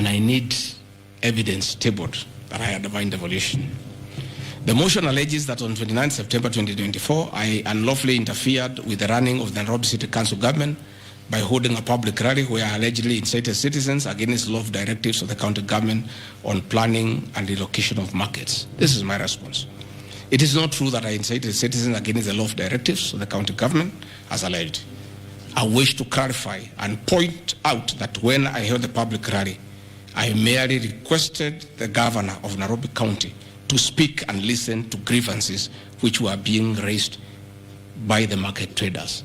and I need evidence tabled that I undermined devolution. The motion alleges that on 29 September 2024, I unlawfully interfered with the running of the Nairobi City Council government by holding a public rally where I allegedly incited citizens against law directives of the county government on planning and relocation of markets. This is my response. It is not true that I incited citizens against the law directives of the county government, as alleged. I wish to clarify and point out that when I held the public rally, I merely requested the governor of Nairobi County to speak and listen to grievances which were being raised by the market traders.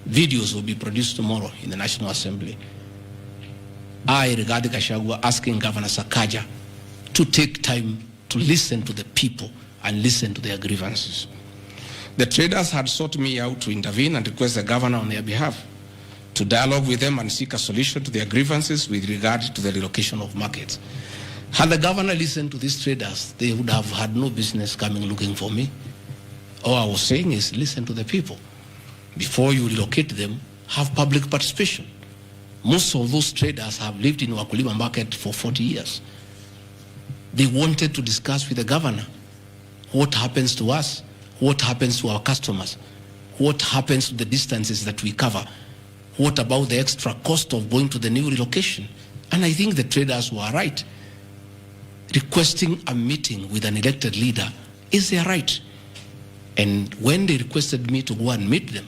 Videos will be produced tomorrow in the National Assembly. I, Rigathi Gachagua, asking Governor Sakaja to take time to listen to the people and listen to their grievances. The traders had sought me out to intervene and request the governor on their behalf to dialogue with them and seek a solution to their grievances with regard to the relocation of markets. Had the governor listened to these traders, they would have had no business coming looking for me. All I was saying is listen to the people. Before you relocate them, have public participation. Most of those traders have lived in Wakulima market for 40 years. They wanted to discuss with the governor what happens to us, what happens to our customers, what happens to the distances that we cover, what about the extra cost of going to the new relocation. And I think the traders were right. Requesting a meeting with an elected leader is their right. And when they requested me to go and meet them,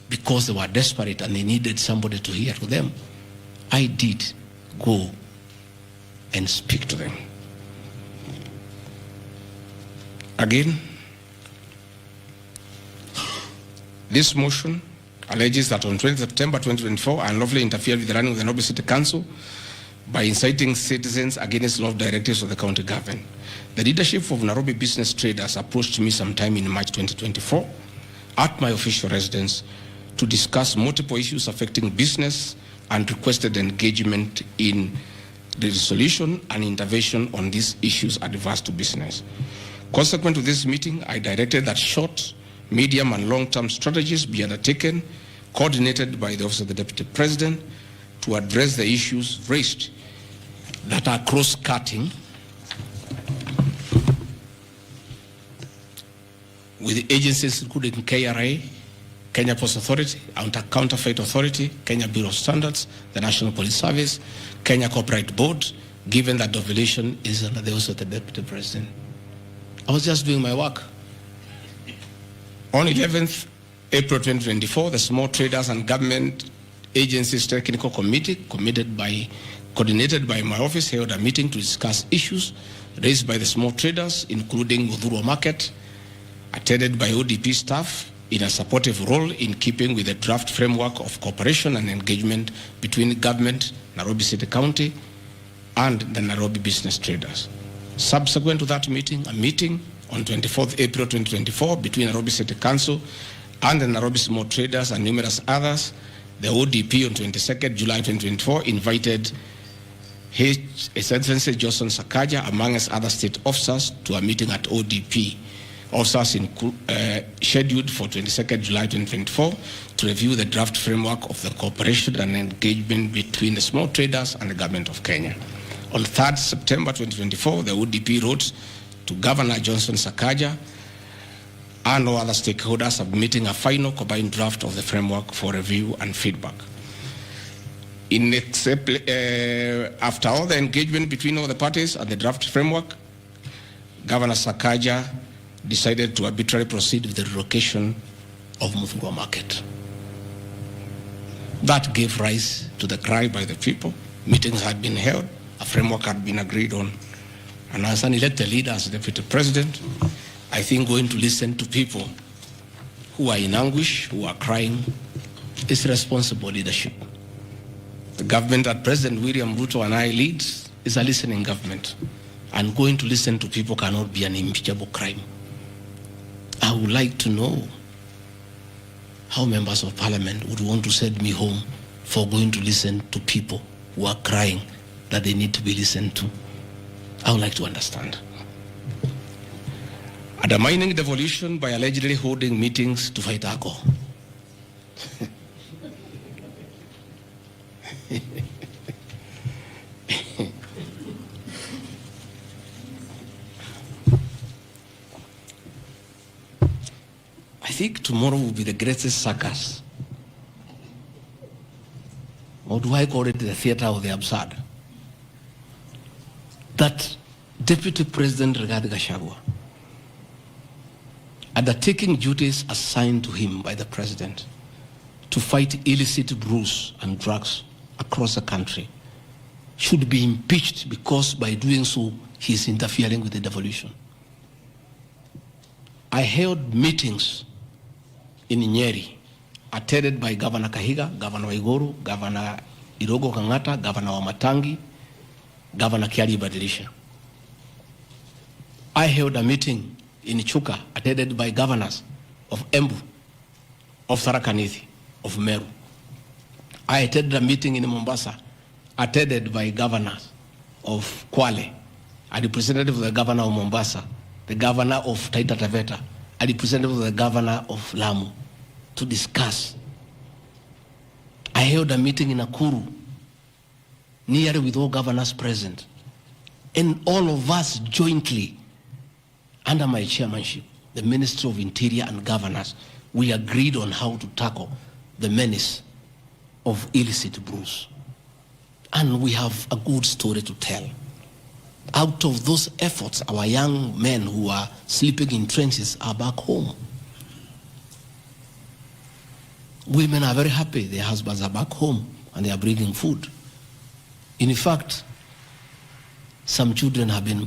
because they were desperate and they needed somebody to hear to them, I did go and speak to them. Again, this motion alleges that on 20 September 2024, I unlawfully interfered with the running of the Nairobi City Council by inciting citizens against law directives of the county government. The leadership of Nairobi business traders approached me sometime in March 2024 at my official residence to discuss multiple issues affecting business and requested engagement in the resolution and intervention on these issues adverse to business. Consequent to this meeting, I directed that short, medium, and long-term strategies be undertaken, coordinated by the Office of the Deputy President, to address the issues raised that are cross-cutting with agencies including KRA, Kenya Post Authority, Counterfeit Authority, Kenya Bureau of Standards, the National Police Service, Kenya Corporate Board, given that devolution is under the Office of the Deputy President. I was just doing my work. On 11th April 2024, the Small Traders and Government Agencies Technical Committee, coordinated by my office, held a meeting to discuss issues raised by the small traders, including Udhuru Market, attended by ODP staff in a supportive role in keeping with the draft framework of cooperation and engagement between government, Nairobi City County, and the Nairobi business traders. Subsequent to that meeting, a meeting on 24th April 2024 between Nairobi City Council and the Nairobi small traders and numerous others, the ODP on 22nd July 2024 invited His Excellency Johnson Sakaja, amongst other state officers, to a meeting at ODP. Officers scheduled for 22nd July 2024 to review the draft framework of the cooperation and engagement between the small traders and the government of Kenya. On 3rd September 2024, the ODP wrote to Governor Johnson Sakaja and all other stakeholders, submitting a final combined draft of the framework for review and feedback. After all the engagement between all the parties and the draft framework, Governor Sakaja decided to arbitrarily proceed with the relocation of Muthungwa Market. That gave rise to the cry by the people. Meetings had been held, a framework had been agreed on. And as an elected leader, as Deputy President, I think going to listen to people who are in anguish, who are crying, is responsible leadership. The government that President William Ruto and I lead is a listening government. And going to listen to people cannot be an impeachable crime. I would like to know how members of parliament would want to send me home for going to listen to people who are crying that they need to be listened to. I would like to understand. Undermining devolution by allegedly holding meetings to fight alcohol. think tomorrow will be the greatest circus. Or do I call it the theater of the absurd? That Deputy President Rigathi Gachagua, undertaking duties assigned to him by the President to fight illicit brews and drugs across the country, should be impeached because by doing so, he is interfering with the devolution. I held meetings in Nyeri, attended by Governor Kahiga, Governor Waiguru, Governor Irogo Kangata, Governor Wamatangi, Governor Kiari Badilisha. I held a meeting in Chuka, attended by governors of Embu, of Tharaka Nithi, of Meru. I attended a meeting in Mombasa, attended by governors of Kwale, a representative of the governor of Mombasa, the governor of Taita Taveta, a representative of the governor of Lamu, to discuss. I held a meeting in Nakuru, nearly with all governors present, and all of us jointly, under my chairmanship, the Ministry of Interior and Governors, we agreed on how to tackle the menace of illicit brews. And we have a good story to tell. Out of those efforts, our young men who are sleeping in trenches are back home. Women are very happy. Their husbands are back home and they are bringing food. In fact, some children have been